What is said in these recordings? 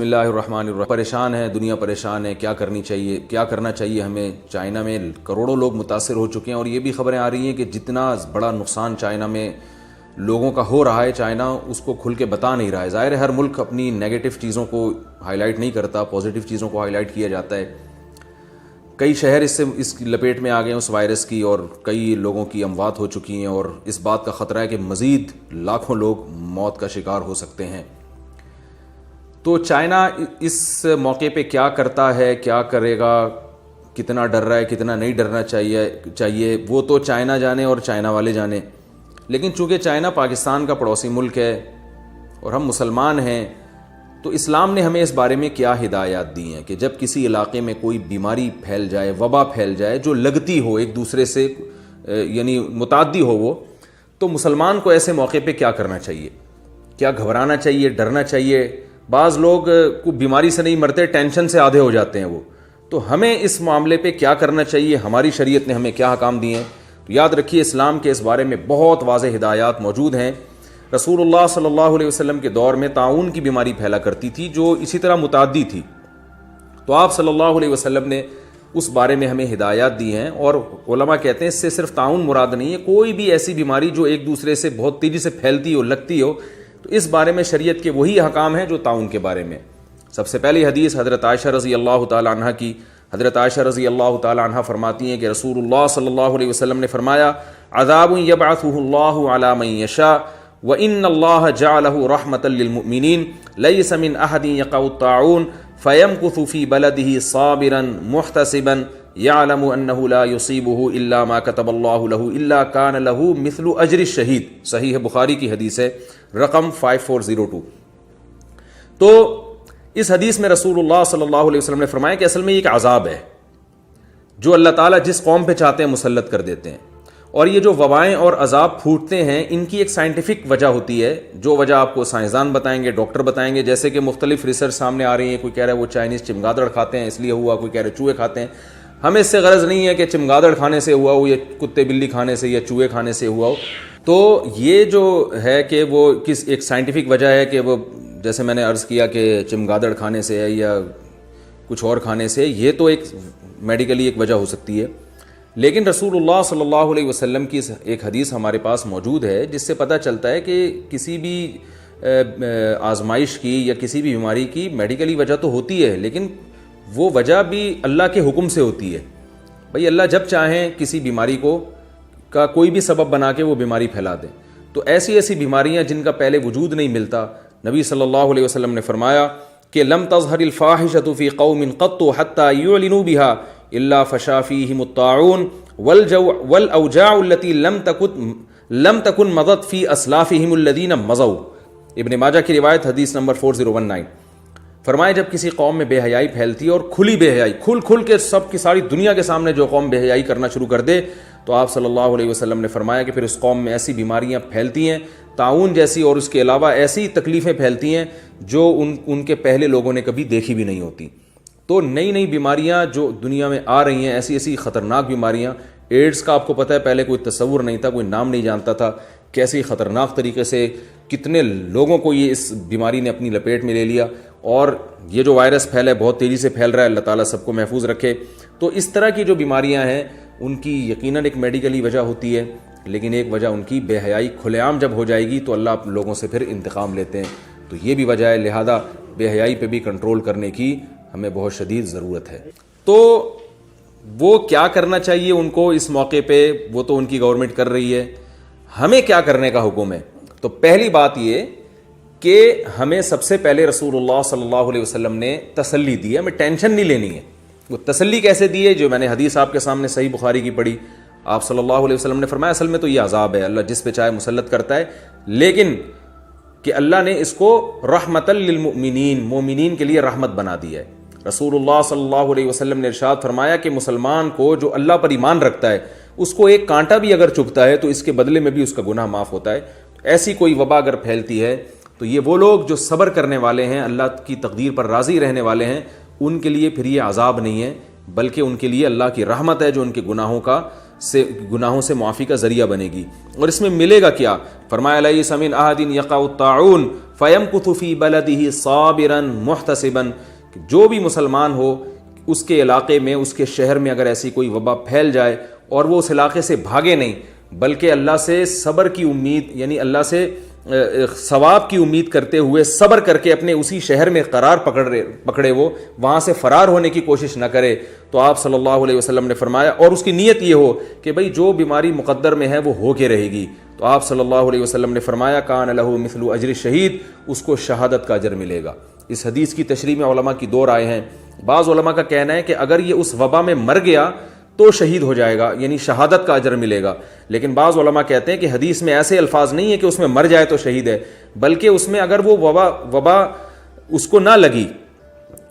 بسم اللہ الرحمن الرحیم۔ پریشان ہے دنیا، پریشان ہے، کیا کرنا چاہیے ہمیں؟ چائنا میں کروڑوں لوگ متاثر ہو چکے ہیں اور یہ بھی خبریں آ رہی ہیں کہ جتنا بڑا نقصان چائنا میں لوگوں کا ہو رہا ہے، چائنا اس کو کھل کے بتا نہیں رہا ہے۔ ظاہر ہے ہر ملک اپنی نیگیٹو چیزوں کو ہائی لائٹ نہیں کرتا، پازیٹیو چیزوں کو ہائی لائٹ کیا جاتا ہے۔ کئی شہر اس کی لپیٹ میں آ گئے ہیں اس وائرس کی، اور کئی لوگوں کی اموات ہو چکی ہیں، اور اس بات کا خطرہ ہے کہ مزید لاکھوں لوگ موت کا شکار ہو سکتے ہیں۔ تو چائنا اس موقع پہ کیا کرتا ہے، کیا کرے گا، کتنا ڈر رہا ہے، کتنا نہیں ڈرنا چاہیے وہ تو چائنا جانے اور چائنا والے جانے۔ لیکن چونکہ چائنا پاکستان کا پڑوسی ملک ہے اور ہم مسلمان ہیں، تو اسلام نے ہمیں اس بارے میں کیا ہدایات دی ہیں کہ جب کسی علاقے میں کوئی بیماری پھیل جائے، وبا پھیل جائے جو لگتی ہو ایک دوسرے سے، یعنی متعدی ہو وہ، تو مسلمان کو ایسے موقع پہ کیا کرنا چاہیے؟ کیا گھبرانا چاہیے، ڈرنا چاہیے؟ بعض لوگ کو بیماری سے نہیں مرتے، ٹینشن سے آدھے ہو جاتے ہیں وہ۔ تو ہمیں اس معاملے پہ کیا کرنا چاہیے؟ ہماری شریعت نے ہمیں کیا احکام دیے ہیں؟ تو یاد رکھیے اسلام کے اس بارے میں بہت واضح ہدایات موجود ہیں۔ رسول اللہ صلی اللہ علیہ وسلم کے دور میں طاعون کی بیماری پھیلا کرتی تھی جو اسی طرح متعدی تھی، تو آپ صلی اللہ علیہ وسلم نے اس بارے میں ہمیں ہدایات دی ہیں، اور علماء کہتے ہیں اس سے صرف طاعون مراد نہیں ہے، کوئی بھی ایسی بیماری جو ایک دوسرے سے بہت تیزی سے پھیلتی ہو، لگتی ہو، تو اس بارے میں شریعت کے وہی احکام ہیں جو طاعون کے بارے میں۔ سب سے پہلی حدیث حضرت عائشہ رضی اللہ تعالی عنہ کی۔ حضرت عائشہ رضی اللہ تعالی عنہ فرماتی ہیں کہ رسول اللہ صلی اللہ علیہ وسلم نے فرمایا، عذاب یبعثہ اللہ علی من یشاء وان اللہ جعلہ رحمۃ للمؤمنین لیس من احد یقع الطاعون فیمکث فی بلدہ صابرا محتسبا یعلم انہ لا یصیبہ الا ما کتب اللہ لہ الا کان لہ مثل اجر الشہید۔ صحیح بخاری کی حدیث ہے، رقم 5402۔ تو اس حدیث میں رسول اللہ صلی اللہ علیہ وسلم نے فرمایا کہ اصل میں یہ ایک عذاب ہے جو اللہ تعالیٰ جس قوم پہ چاہتے ہیں مسلط کر دیتے ہیں، اور یہ جو وبائیں اور عذاب پھوٹتے ہیں ان کی ایک سائنٹیفک وجہ ہوتی ہے، جو وجہ آپ کو سائنسدان بتائیں گے، ڈاکٹر بتائیں گے، جیسے کہ مختلف ریسرچ سامنے آ رہی ہیں۔ کوئی کہہ رہا ہے وہ چائنیز چمگادڑ کھاتے ہیں اس لیے ہوا، کوئی کہہ رہے چوہے کھاتے ہیں۔ ہمیں اس سے غرض نہیں ہے کہ چمگادڑ کھانے سے ہوا ہو یا کتے بلی کھانے سے یا چوہے کھانے سے ہوا ہو۔ تو یہ جو ہے کہ وہ کس ایک سائنٹیفک وجہ ہے کہ وہ، جیسے میں نے عرض کیا کہ چمگادڑ کھانے سے ہے یا کچھ اور کھانے سے، یہ تو ایک میڈیکلی ایک وجہ ہو سکتی ہے۔ لیکن رسول اللہ صلی اللہ علیہ وسلم کی ایک حدیث ہمارے پاس موجود ہے جس سے پتہ چلتا ہے کہ کسی بھی آزمائش کی یا کسی بھی بیماری کی میڈیکلی وجہ تو ہوتی ہے، لیکن وہ وجہ بھی اللہ کے حکم سے ہوتی ہے۔ بھئی اللہ جب چاہیں کسی بیماری کو کا کوئی بھی سبب بنا کے وہ بیماری پھیلا دیں۔ تو ایسی بیماریاں جن کا پہلے وجود نہیں ملتا، نبی صلی اللہ علیہ وسلم نے فرمایا کہ لم تظہر الفاحشۃ فی قوم قط حتی یعلنوا بها الا فشا فیہم الطاعون والاوجاع التي لم تکن مضت فی اسلافہم الذین مضوا۔ ابن ماجہ کی روایت، حدیث نمبر 4019۔ فرمایا جب کسی قوم میں بے حیائی پھیلتی ہے، اور کھلی بے حیائی، کھل کے سب کی ساری دنیا کے سامنے جو قوم بے حیائی کرنا شروع کر دے، تو آپ صلی اللہ علیہ وسلم نے فرمایا کہ پھر اس قوم میں ایسی بیماریاں پھیلتی ہیں، طاعون جیسی، اور اس کے علاوہ ایسی تکلیفیں پھیلتی ہیں جو ان کے پہلے لوگوں نے کبھی دیکھی بھی نہیں ہوتی۔ تو نئی بیماریاں جو دنیا میں آ رہی ہیں، ایسی خطرناک بیماریاں۔ ایڈز کا آپ کو پتہ ہے پہلے کوئی تصور نہیں تھا، کوئی نام نہیں جانتا تھا، کیسی خطرناک طریقے سے کتنے لوگوں کو یہ اس بیماری نے اپنی لپیٹ میں لے لیا، اور یہ جو وائرس پھیلا ہے بہت تیزی سے پھیل رہا ہے، اللہ تعالیٰ سب کو محفوظ رکھے۔ تو اس طرح کی جو بیماریاں ہیں ان کی یقیناً ایک میڈیکلی وجہ ہوتی ہے، لیکن ایک وجہ ان کی بے حیائی کھلے عام جب ہو جائے گی تو اللہ لوگوں سے پھر انتقام لیتے ہیں۔ تو یہ بھی وجہ ہے، لہذا بے حیائی پہ بھی کنٹرول کرنے کی ہمیں بہت شدید ضرورت ہے۔ تو وہ کیا کرنا چاہیے ان کو اس موقع پہ؟ وہ تو ان کی گورنمنٹ کر رہی ہے، ہمیں کیا کرنے کا حکم ہے؟ تو پہلی بات یہ کہ ہمیں سب سے پہلے رسول اللہ صلی اللہ علیہ وسلم نے تسلی دی ہے، ہمیں ٹینشن نہیں لینی ہے۔ وہ تسلی کیسے دی ہے؟ جو میں نے حدیث آپ کے سامنے صحیح بخاری کی پڑھی، آپ صلی اللہ علیہ وسلم نے فرمایا اصل میں تو یہ عذاب ہے، اللہ جس پہ چاہے مسلط کرتا ہے، لیکن کہ اللہ نے اس کو رحمت للمؤمنین، مومنین کے لیے رحمت بنا دی ہے۔ رسول اللہ صلی اللہ علیہ وسلم نے ارشاد فرمایا کہ مسلمان کو جو اللہ پر ایمان رکھتا ہے اس کو ایک کانٹا بھی اگر چبھتا ہے تو اس کے بدلے میں بھی اس کا گناہ معاف ہوتا ہے۔ ایسی کوئی وبا اگر پھیلتی ہے تو یہ وہ لوگ جو صبر کرنے والے ہیں، اللہ کی تقدیر پر راضی رہنے والے ہیں، ان کے لیے پھر یہ عذاب نہیں ہے، بلکہ ان کے لیے اللہ کی رحمت ہے جو ان کے گناہوں کا سے گناہوں سے معافی کا ذریعہ بنے گی۔ اور اس میں ملے گا کیا؟ فرمایا لیس من احد یقع الطاعون فیمکث فی بلدہ صابرا محتسبا، جو بھی مسلمان ہو اس کے علاقے میں، اس کے شہر میں اگر ایسی کوئی وبا پھیل جائے اور وہ اس علاقے سے بھاگے نہیں، بلکہ اللہ سے صبر کی امید، یعنی اللہ سے ثواب کی امید کرتے ہوئے صبر کر کے اپنے اسی شہر میں قرار پکڑے، وہ وہاں سے فرار ہونے کی کوشش نہ کرے، تو آپ صلی اللہ علیہ وسلم نے فرمایا، اور اس کی نیت یہ ہو کہ بھئی جو بیماری مقدر میں ہے وہ ہو کے رہے گی، تو آپ صلی اللہ علیہ وسلم نے فرمایا کان لہ مثل اجر الشہید، اس کو شہادت کا اجر ملے گا۔ اس حدیث کی تشریح میں علماء کی دو رائے ہیں۔ بعض علماء کا کہنا ہے کہ اگر یہ اس وبا میں مر گیا تو شہید ہو جائے گا، یعنی شہادت کا اجر ملے گا، لیکن بعض علماء کہتے ہیں کہ حدیث میں ایسے الفاظ نہیں ہے کہ اس میں مر جائے تو شہید ہے، بلکہ اس میں اگر وہ وبا اس کو نہ لگی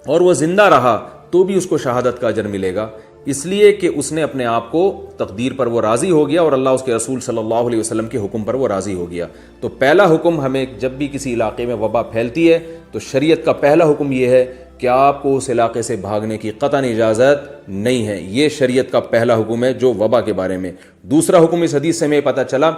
اور وہ زندہ رہا تو بھی اس کو شہادت کا اجر ملے گا، اس لیے کہ اس نے اپنے آپ کو تقدیر پر وہ راضی ہو گیا اور اللہ اس کے رسول صلی اللہ علیہ وسلم کے حکم پر وہ راضی ہو گیا۔ تو پہلا حکم ہمیں جب بھی کسی علاقے میں وبا پھیلتی ہے تو شریعت کا پہلا حکم یہ ہے کہ آپ کو اس علاقے سے بھاگنے کی قطعاً اجازت نہیں ہے، یہ شریعت کا پہلا حکم ہے جو وبا کے بارے میں۔ دوسرا حکم اس حدیث سے ہمیں پتہ چلا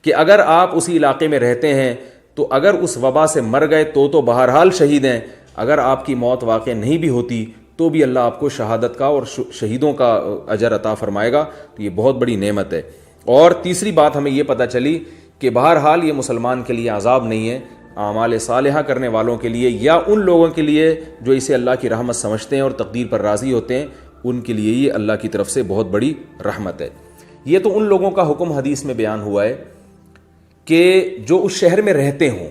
کہ اگر آپ اسی علاقے میں رہتے ہیں تو اگر اس وبا سے مر گئے تو بہرحال شہید ہیں، اگر آپ کی موت واقع نہیں بھی ہوتی تو بھی اللہ آپ کو شہادت کا اور شہیدوں کا اجر عطا فرمائے گا، تو یہ بہت بڑی نعمت ہے۔ اور تیسری بات ہمیں یہ پتہ چلی کہ بہرحال یہ مسلمان کے لیے عذاب نہیں ہے، اعمال صالحہ کرنے والوں کے لیے یا ان لوگوں کے لیے جو اسے اللہ کی رحمت سمجھتے ہیں اور تقدیر پر راضی ہوتے ہیں، ان کے لیے یہ اللہ کی طرف سے بہت بڑی رحمت ہے۔ یہ تو ان لوگوں کا حکم حدیث میں بیان ہوا ہے کہ جو اس شہر میں رہتے ہوں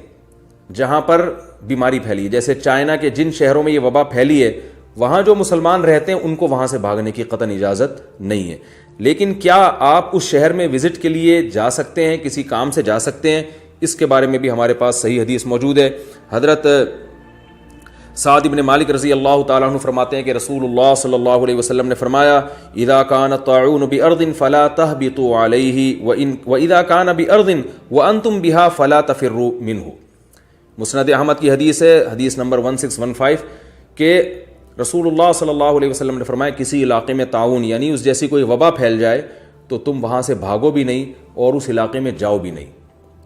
جہاں پر بیماری پھیلی ہے، جیسے چائنا کے جن شہروں میں یہ وبا پھیلی ہے وہاں جو مسلمان رہتے ہیں ان کو وہاں سے بھاگنے کی قطعاً اجازت نہیں ہے، لیکن کیا آپ اس شہر میں وزٹ کے لیے جا سکتے ہیں، کسی کام سے جا سکتے ہیں؟ اس کے بارے میں بھی ہمارے پاس صحیح حدیث موجود ہے۔ حضرت سعد بن مالک رضی اللہ تعالیٰ عنہ فرماتے ہیں کہ رسول اللہ صلی اللہ علیہ وسلم نے فرمایا اذا كان الطاعون بأرض فلا تهبطوا عليه واذا كان بأرض وانتم بها فلا تفروا منه۔ مسند احمد کی حدیث ہے، حدیث نمبر 1615، کہ رسول اللہ صلی اللہ علیہ وسلم نے فرمایا کسی علاقے میں طاعون یعنی اس جیسی کوئی وبا پھیل جائے تو تم وہاں سے بھاگو بھی نہیں اور اس علاقے میں جاؤ بھی نہیں۔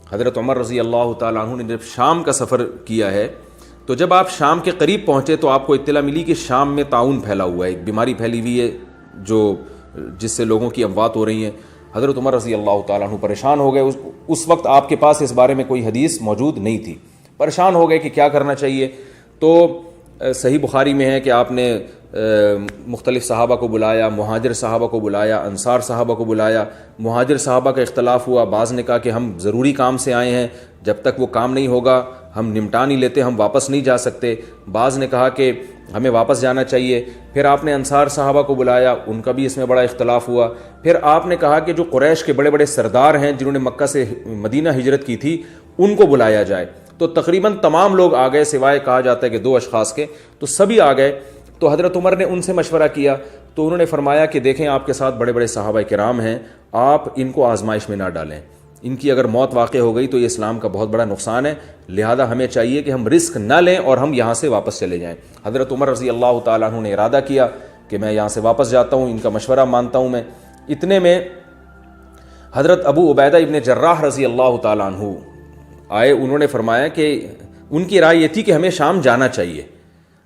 حضرت عمر رضی اللہ تعالیٰ عنہ نے جب شام کا سفر کیا ہے تو جب آپ شام کے قریب پہنچے تو آپ کو اطلاع ملی کہ شام میں طاعون پھیلا ہوا ہے، ایک بیماری پھیلی ہوئی ہے جس سے لوگوں کی اموات ہو رہی ہیں۔ حضرت عمر رضی اللہ تعالیٰ عنہ پریشان ہو گئے، اس وقت آپ کے پاس اس بارے میں کوئی حدیث موجود نہیں تھی، پریشان ہو گئے کہ کیا کرنا چاہیے۔ تو صحیح بخاری میں ہے کہ آپ نے مختلف صحابہ کو بلایا، مہاجر صحابہ کو بلایا، انصار صحابہ کو بلایا۔ مہاجر صحابہ کا اختلاف ہوا، بعض نے کہا کہ ہم ضروری کام سے آئے ہیں، جب تک وہ کام نہیں ہوگا ہم نمٹا نہیں لیتے، ہم واپس نہیں جا سکتے۔ بعض نے کہا کہ ہمیں واپس جانا چاہیے۔ پھر آپ نے انصار صحابہ کو بلایا، ان کا بھی اس میں بڑا اختلاف ہوا۔ پھر آپ نے کہا کہ جو قریش کے بڑے بڑے سردار ہیں جنہوں نے مکہ سے مدینہ ہجرت کی تھی ان کو بلایا جائے، تو تقریباً تمام لوگ آ گئے سوائے کہا جاتا ہے کہ 2 اشخاص کے، تو سبھی آ گئے۔ تو حضرت عمر نے ان سے مشورہ کیا تو انہوں نے فرمایا کہ دیکھیں آپ کے ساتھ بڑے بڑے صحابہ کرام ہیں، آپ ان کو آزمائش میں نہ ڈالیں، ان کی اگر موت واقع ہو گئی تو یہ اسلام کا بہت بڑا نقصان ہے، لہذا ہمیں چاہیے کہ ہم رسک نہ لیں اور ہم یہاں سے واپس چلے جائیں۔ حضرت عمر رضی اللہ تعالیٰ عنہ نے ارادہ کیا کہ میں یہاں سے واپس جاتا ہوں، ان کا مشورہ مانتا ہوں میں۔ اتنے میں حضرت ابو عبیدہ ابن جراح رضی اللہ تعالیٰ عنہ آئے، انہوں نے فرمایا کہ ان کی رائے یہ تھی کہ ہمیں شام جانا چاہیے،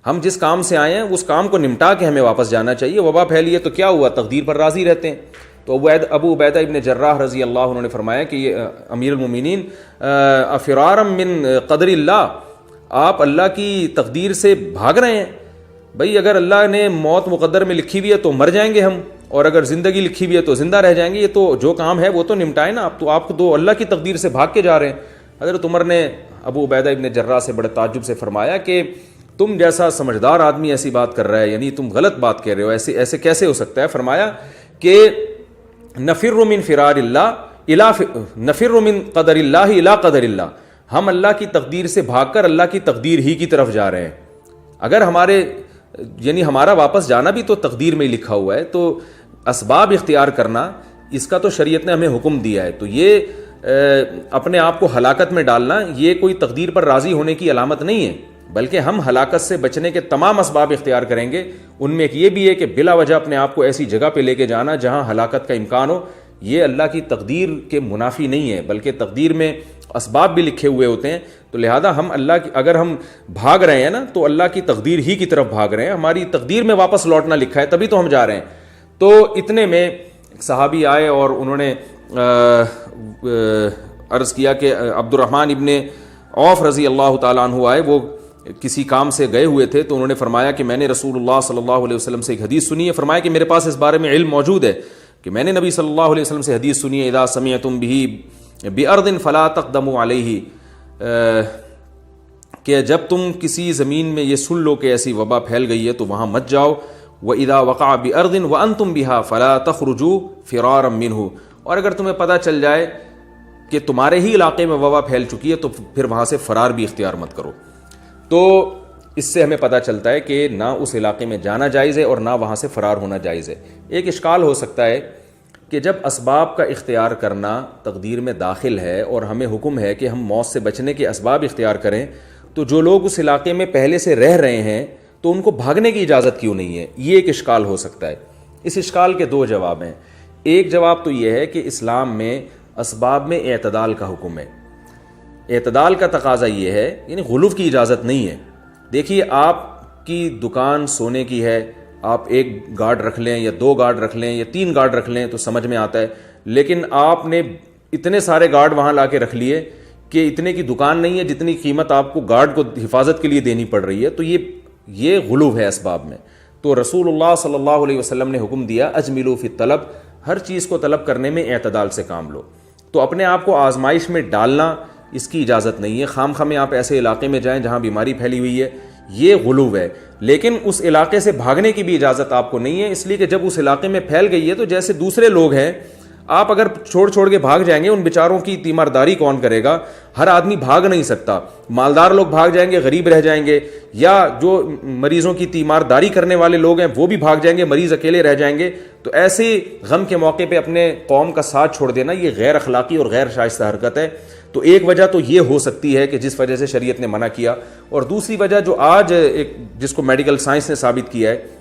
ہم جس کام سے آئے ہیں اس کام کو نمٹا کے ہمیں واپس جانا چاہیے، وبا پھیلی ہے تو کیا ہوا، تقدیر پر راضی رہتے ہیں۔ تو ابو عبیدہ ابن جراح رضی اللہ عنہ نے فرمایا کہ یہ امیر المومنین افرارا من قدر اللہ، آپ اللہ کی تقدیر سے بھاگ رہے ہیں، بھئی اگر اللہ نے موت مقدر میں لکھی ہوئی ہے تو مر جائیں گے ہم، اور اگر زندگی لکھی ہوئی ہے تو زندہ رہ جائیں گے، یہ تو جو کام ہے وہ تو نمٹائے نا، آپ تو اللہ کی تقدیر سے بھاگ کے جا رہے ہیں۔ حضرت عمر نے ابو عبیدہ ابن جراح سے بڑے تعجب سے فرمایا کہ تم جیسا سمجھدار آدمی ایسی بات کر رہا ہے، یعنی تم غلط بات کہہ رہے ہو، ایسے کیسے ہو سکتا ہے؟ فرمایا کہ نفر من فرار اللہ نفر من قدر اللہ الی قدر اللہ، ہم اللہ کی تقدیر سے بھاگ کر اللہ کی تقدیر ہی کی طرف جا رہے ہیں۔ اگر ہمارا واپس جانا بھی تو تقدیر میں ہی لکھا ہوا ہے، تو اسباب اختیار کرنا اس کا تو شریعت نے ہمیں حکم دیا ہے، تو یہ اپنے آپ کو ہلاکت میں ڈالنا یہ کوئی تقدیر پر راضی ہونے کی علامت نہیں ہے۔ بلکہ ہم ہلاکت سے بچنے کے تمام اسباب اختیار کریں گے. ان میں ایک یہ بھی ہے کہ بلا وجہ اپنے آپ کو ایسی جگہ پہ لے کے جانا جہاں ہلاکت کا امکان ہو. یہ اللہ کی تقدیر کے منافی نہیں ہے، بلکہ تقدیر میں اسباب بھی لکھے ہوئے ہوتے ہیں. تو لہذا ہم اللہ کی اگر ہم بھاگ رہے ہیں نا تو اللہ کی تقدیر ہی کی طرف بھاگ رہے ہیں. ہماری تقدیر میں واپس لوٹنا لکھا ہے، تبھی تو ہم جا رہے ہیں. تو اتنے میں ایک صحابی آئے اور انہوں نے عرض کیا کہ عبد الرحمن ابن عوف رضی اللہ تعالیٰ عنہ آئے. وہ کسی کام سے گئے ہوئے تھے تو انہوں نے فرمایا کہ میں نے رسول اللہ صلی اللہ علیہ وسلم سے ایک حدیث سنی ہے. فرمایا کہ میرے پاس اس بارے میں علم موجود ہے کہ میں نے نبی صلی اللہ علیہ وسلم سے حدیث سنی ہے، اذا سمعتم به بارض فلا تقدموا علیہ، کہ جب تم کسی زمین میں یہ سن لو کہ ایسی وبا پھیل گئی ہے تو وہاں مت جاؤ. وَإِذَا وَقَعَ بِأَرْضٍ وَأَنْتُمْ بِهَا فَلَا تَخْرُجُوا فِرَارًا مِّنْهُ، اور اگر تمہیں پتہ چل جائے کہ تمہارے ہی علاقے میں وبا پھیل چکی ہے تو پھر وہاں سے فرار بھی اختیار مت کرو. تو اس سے ہمیں پتہ چلتا ہے کہ نہ اس علاقے میں جانا جائز ہے اور نہ وہاں سے فرار ہونا جائز ہے. ایک اشکال ہو سکتا ہے کہ جب اسباب کا اختیار کرنا تقدیر میں داخل ہے اور ہمیں حکم ہے کہ ہم موت سے بچنے کے اسباب اختیار کریں، تو جو لوگ اس علاقے میں پہلے سے رہ رہے ہیں تو ان کو بھاگنے کی اجازت کیوں نہیں ہے؟ یہ ایک اشکال ہو سکتا ہے. اس اشکال کے دو جواب ہیں. ایک جواب تو یہ ہے کہ اسلام میں اسباب میں اعتدال کا حکم ہے. اعتدال کا تقاضا یہ ہے، یعنی غلو کی اجازت نہیں ہے. دیکھیے آپ کی دکان سونے کی ہے، آپ ایک گارڈ رکھ لیں یا 2 گارڈ رکھ لیں یا 3 گارڈ رکھ لیں تو سمجھ میں آتا ہے، لیکن آپ نے اتنے سارے گارڈ وہاں لا کے رکھ لیے کہ اتنے کی دکان نہیں ہے جتنی قیمت آپ کو گارڈ کو حفاظت کے لیے دینی پڑ رہی ہے. تو یہ غلو ہے اسباب میں. تو رسول اللہ صلی اللہ علیہ وسلم نے حکم دیا اجملوا فی الطلب، ہر چیز کو طلب کرنے میں اعتدال سے کام لو. تو اپنے آپ کو آزمائش میں ڈالنا اس کی اجازت نہیں ہے. خام خواہ آپ ایسے علاقے میں جائیں جہاں بیماری پھیلی ہوئی ہے، یہ غلو ہے. لیکن اس علاقے سے بھاگنے کی بھی اجازت آپ کو نہیں ہے، اس لیے کہ جب اس علاقے میں پھیل گئی ہے تو جیسے دوسرے لوگ ہیں، آپ اگر چھوڑ کے بھاگ جائیں گے ان بیچاروں کی تیمارداری کون کرے گا؟ ہر آدمی بھاگ نہیں سکتا. مالدار لوگ بھاگ جائیں گے، غریب رہ جائیں گے، یا جو مریضوں کی تیمارداری کرنے والے لوگ ہیں وہ بھی بھاگ جائیں گے، مریض اکیلے رہ جائیں گے. تو ایسے غم کے موقع پہ اپنے قوم کا ساتھ چھوڑ دینا یہ غیر اخلاقی اور غیر شائستہ حرکت ہے. تو ایک وجہ تو یہ ہو سکتی ہے کہ جس وجہ سے شریعت نے منع کیا، اور دوسری وجہ جو آج جس کو میڈیکل سائنس نے ثابت کیا ہے،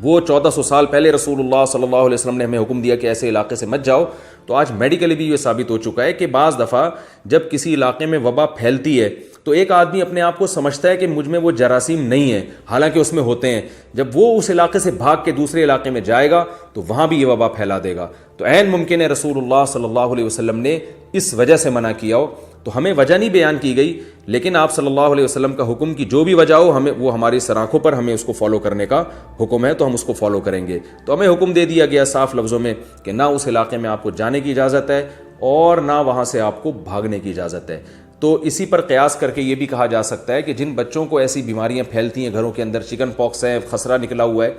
وہ 1400 سال پہلے رسول اللہ صلی اللہ علیہ وسلم نے ہمیں حکم دیا کہ ایسے علاقے سے مت جاؤ. تو آج میڈیکلی بھی یہ ثابت ہو چکا ہے کہ بعض دفعہ جب کسی علاقے میں وبا پھیلتی ہے تو ایک آدمی اپنے آپ کو سمجھتا ہے کہ مجھ میں وہ جراثیم نہیں ہے، حالانکہ اس میں ہوتے ہیں. جب وہ اس علاقے سے بھاگ کے دوسرے علاقے میں جائے گا تو وہاں بھی یہ وبا پھیلا دے گا. تو عین ممکن ہے رسول اللہ صلی اللہ علیہ وسلم نے اس وجہ سے منع کیا ہو. تو ہمیں وجہ نہیں بیان کی گئی، لیکن آپ صلی اللہ علیہ وسلم کا حکم کی جو بھی وجہ ہو، ہمیں وہ ہماری سراخوں پر ہمیں اس کو فالو کرنے کا حکم ہے، تو ہم اس کو فالو کریں گے. تو ہمیں حکم دے دیا گیا صاف لفظوں میں کہ نہ اس علاقے میں آپ کو جانے کی اجازت ہے اور نہ وہاں سے آپ کو بھاگنے کی اجازت ہے. تو اسی پر قیاس کر کے یہ بھی کہا جا سکتا ہے کہ جن بچوں کو ایسی بیماریاں پھیلتی ہیں گھروں کے اندر، چکن پاکس ہے، خسرہ نکلا ہوا ہے،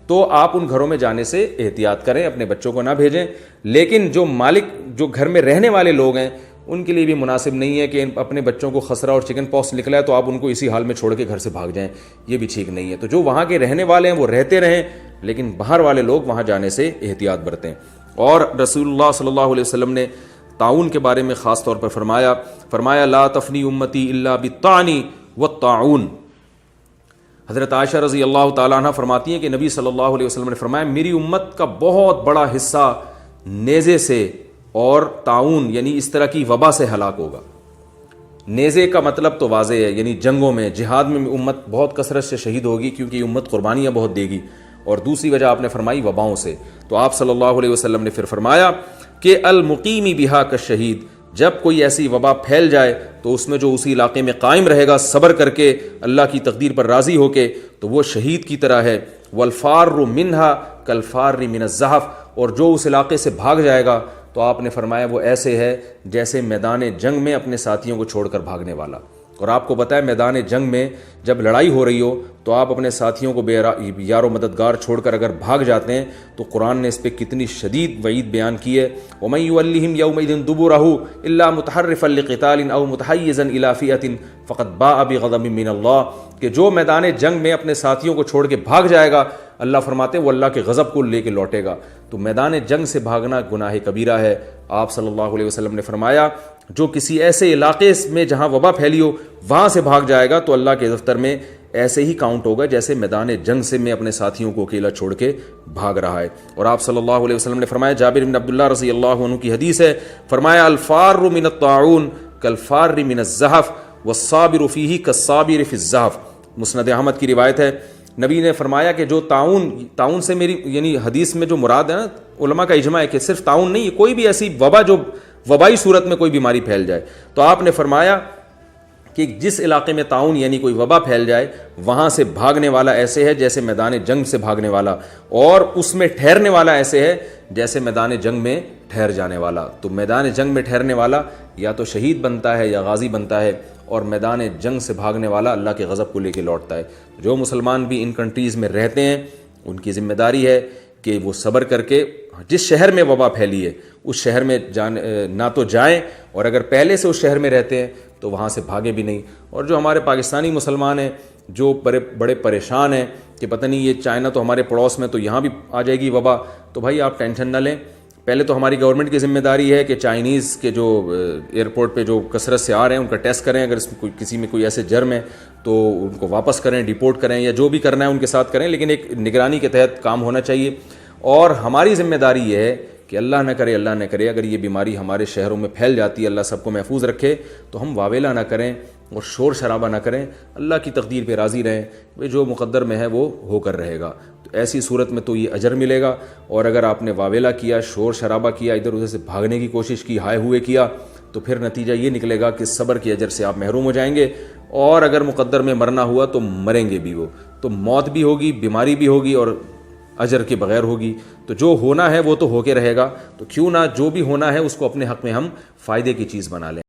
تو آپ ان گھروں میں جانے سے احتیاط کریں، اپنے بچوں کو نہ بھیجیں. لیکن جو مالک جو گھر میں رہنے والے لوگ ہیں ان کے لیے بھی مناسب نہیں ہے کہ اپنے بچوں کو خسرہ اور چکن پاکس نکلا ہے تو آپ ان کو اسی حال میں چھوڑ کے گھر سے بھاگ جائیں، یہ بھی ٹھیک نہیں ہے. تو جو وہاں کے رہنے والے ہیں وہ رہتے رہیں، لیکن باہر والے لوگ وہاں جانے سے احتیاط برتیں. اور رسول اللہ صلی اللہ علیہ وسلم نے طاعون کے بارے میں خاص طور پر فرمایا لا تفنی امتی الا بالطعن والطاعون. حضرت عائشہ رضی اللہ تعالیٰ عنہ فرماتی ہیں کہ نبی صلی اللہ علیہ وسلم نے فرمایا میری امت کا بہت بڑا حصہ نیزے سے اور طاعون یعنی اس طرح کی وبا سے ہلاک ہوگا. نیزے کا مطلب تو واضح ہے، یعنی جنگوں میں، جہاد میں امت بہت کثرت سے شہید ہوگی کیونکہ یہ امت قربانیاں بہت دے گی. اور دوسری وجہ آپ نے فرمائی وباؤں سے. تو آپ صلی اللہ علیہ وسلم نے پھر فرمایا کہ المقیم بہا کالشہید، جب کوئی ایسی وبا پھیل جائے تو اس میں جو اسی علاقے میں قائم رہے گا صبر کر کے اللہ کی تقدیر پر راضی ہو کے، تو وہ شہید کی طرح ہے. والفار منہا کالفار من الزحف، اور جو اس علاقے سے بھاگ جائے گا تو آپ نے فرمایا وہ ایسے ہے جیسے میدان جنگ میں اپنے ساتھیوں کو چھوڑ کر بھاگنے والا. اور آپ کو بتائیں میدان جنگ میں جب لڑائی ہو رہی ہو تو آپ اپنے ساتھیوں کو یار و مددگار چھوڑ کر اگر بھاگ جاتے ہیں تو قرآن نے اس پہ کتنی شدید وعید بیان کی ہے. وَمَن يُوَلِّهِمْ يَوْمَئِذٍ دُبُرَهُ إِلَّا مُتَحَرِّفًا لِقِتَالٍ أَوْ مُتَحَيِّزًا إِلَىٰ فِئَةٍ فَقَدْ بَاءَ بِغَضَبٍ مِّنَ اللَّهِ، کہ جو میدان جنگ میں اپنے ساتھیوں کو چھوڑ کے بھاگ جائے گا اللہ فرماتے وہ اللہ کے غضب کو لے کے لوٹے گا. تو میدان جنگ سے بھاگنا گناہ کبیرہ ہے۔ آپ صلی اللہ علیہ وسلم نے فرمایا جو کسی ایسے علاقے میں جہاں وبا پھیلی ہو وہاں سے بھاگ جائے گا تو اللہ کے دفتر میں ایسے ہی کاؤنٹ ہوگا جیسے میدان جنگ سے میں اپنے ساتھیوں کو اکیلا چھوڑ کے بھاگ رہا ہے۔ اور آپ صلی اللہ علیہ وسلم نے فرمایا، جابر بن عبداللہ رضی اللہ عنہ کی حدیث ہے، فرمایا الفار من الطاعون کالفار من الزحف والصابر فیہ کالصابر فی الزحف۔ مسند احمد کی روایت ہے، نبی نے فرمایا کہ جو تعاون سے میری یعنی حدیث میں جو مراد ہے نا، علماء کا اجماع ہے کہ صرف تعاون نہیں، کوئی بھی ایسی وبا جو وبائی صورت میں کوئی بیماری پھیل جائے، تو آپ نے فرمایا کہ جس علاقے میں تعاون یعنی کوئی وبا پھیل جائے وہاں سے بھاگنے والا ایسے ہے جیسے میدان جنگ سے بھاگنے والا، اور اس میں ٹھہرنے والا ایسے ہے جیسے میدان جنگ میں ٹھہر جانے والا۔ تو میدان جنگ میں ٹھہرنے والا یا تو شہید بنتا ہے یا غازی بنتا ہے، اور میدان جنگ سے بھاگنے والا اللہ کے غضب کو لے کے لوٹتا ہے۔ جو مسلمان بھی ان کنٹریز میں رہتے ہیں ان کی ذمہ داری ہے کہ وہ صبر کر کے جس شہر میں وبا پھیلی ہے اس شہر میں نہ تو جائیں، اور اگر پہلے سے اس شہر میں رہتے ہیں تو وہاں سے بھاگے بھی نہیں۔ اور جو ہمارے پاکستانی مسلمان ہیں جو بڑے پریشان ہیں کہ پتہ نہیں یہ چائنا تو ہمارے پڑوس میں تو یہاں بھی آ جائے گی وبا، تو بھائی آپ ٹینشن نہ لیں۔ پہلے تو ہماری گورنمنٹ کی ذمہ داری ہے کہ چائنیز کے جو ایئرپورٹ پہ جو کثرت سے آ رہے ہیں ان کا ٹیسٹ کریں، اگر اس میں کسی میں کوئی ایسے جرم ہے تو ان کو واپس کریں، ڈیپورٹ کریں، یا جو بھی کرنا ہے ان کے ساتھ کریں، لیکن ایک نگرانی کے تحت کام ہونا چاہیے۔ اور ہماری ذمہ داری یہ ہے کہ اللہ نہ کرے اگر یہ بیماری ہمارے شہروں میں پھیل جاتی ہے، اللہ سب کو محفوظ رکھے، تو ہم واویلا نہ کریں اور شور شرابہ نہ کریں، اللہ کی تقدیر پہ راضی رہیں، جو مقدر میں ہے وہ ہو کر رہے گا۔ تو ایسی صورت میں تو یہ اجر ملے گا، اور اگر آپ نے واویلا کیا، شور شرابہ کیا، ادھر ادھر سے بھاگنے کی کوشش کی، ہائے ہوئے کیا، تو پھر نتیجہ یہ نکلے گا کہ صبر کے اجر سے آپ محروم ہو جائیں گے، اور اگر مقدر میں مرنا ہوا تو مریں گے بھی، وہ تو موت بھی ہوگی، بیماری بھی ہوگی، اور اجر کے بغیر ہوگی۔ تو جو ہونا ہے وہ تو ہو کے رہے گا، تو کیوں نہ جو بھی ہونا ہے اس کو اپنے حق میں ہم فائدے کی چیز بنا لیں۔